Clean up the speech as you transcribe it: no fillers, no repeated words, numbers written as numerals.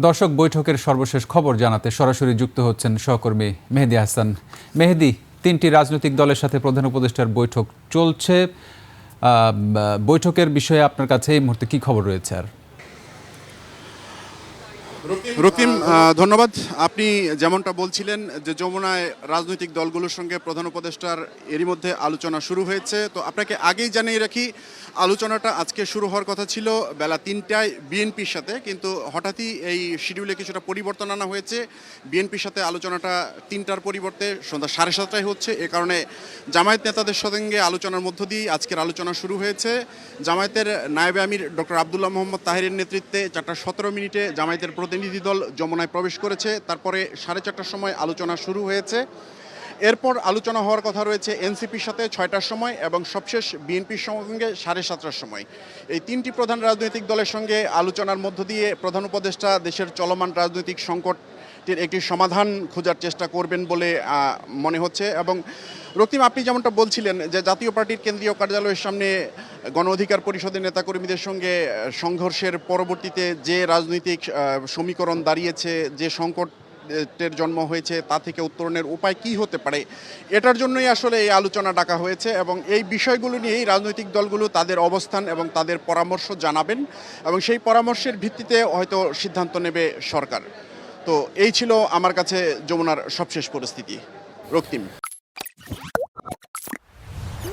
দর্শক বৈঠকের সর্বশেষ খবর জানাতে সরাসরি যুক্ত হচ্ছেন সহকর্মী মেহেদী হাসান। মেহেদী, তিনটি রাজনৈতিক দলের সাথে প্রধান উপদেষ্টার বৈঠক চলছে। বৈঠকের বিষয়ে আপনার কাছে এই মুহূর্তে কি খবর রয়েছে? আর রকিম, ধন্যবাদ। আপনি যেমনটা বলছিলেন যে যমুনায় রাজনৈতিক দলগুলোর সঙ্গে প্রধান উপদেষ্টার এরই মধ্যে আলোচনা শুরু হয়েছে। তো আপনাকে আগেই জানিয়ে রাখি, আলোচনাটা আজকে শুরু হওয়ার কথা ছিল বেলা ৩টায় বিএনপির সাথে, কিন্তু হঠাৎই এই শিডিউলে কিছুটা পরিবর্তন আনা হয়েছে। বিএনপির সাথে আলোচনাটা ৩টার পরিবর্তে সন্ধ্যা 7:30টায় হচ্ছে। এ কারণে জামায়াত নেতাদের সঙ্গে আলোচনার মধ্য দিয়েই আজকের আলোচনা শুরু হয়েছে। জামায়াতের নায়েবে আমির ডক্টর আবদুল্লাহ মোহাম্মদ তাহেরের নেতৃত্বে 4:17 জামায়াতের প্রতিনিধি দল যমুনায় প্রবেশ করেছে। তারপরে 4:30টার সময় আলোচনা শুরু হয়েছে। এরপর আলোচনা হওয়ার কথা রয়েছে এনসিপির সাথে 6টার সময় এবং সবশেষ বিএনপির সঙ্গে 7:30টার সময়। এই তিনটি প্রধান রাজনৈতিক দলের সঙ্গে আলোচনার মধ্য দিয়ে প্রধান উপদেষ্টা দেশের চলমান রাজনৈতিক সংকটের একটি সমাধান খোঁজার চেষ্টা করবেন বলে মনে হচ্ছে। এবং রক্তিম, আপনি যেমনটা বলছিলেন যে জাতীয় পার্টির কেন্দ্রীয় কার্যালয়ের সামনে গণ অধিকার পরিষদের নেতাকর্মীদের সঙ্গে সংঘর্ষের পরবর্তীতে যে রাজনৈতিক সমীকরণ দাঁড়িয়েছে, যে সংকটের জন্ম হয়েছে, তা থেকে উত্তরণের উপায় কি হতে পারে, এটার জন্যই আসলে এই আলোচনা ডাকা হয়েছে। এবং এই বিষয়গুলো নিয়েই রাজনৈতিক দলগুলো তাদের অবস্থান এবং তাদের পরামর্শ জানাবেন এবং সেই পরামর্শের ভিত্তিতে হয়তো সিদ্ধান্ত নেবে সরকার। তো এই ছিল আমার কাছে যমুনার সবশেষ পরিস্থিতি। রক্তিম।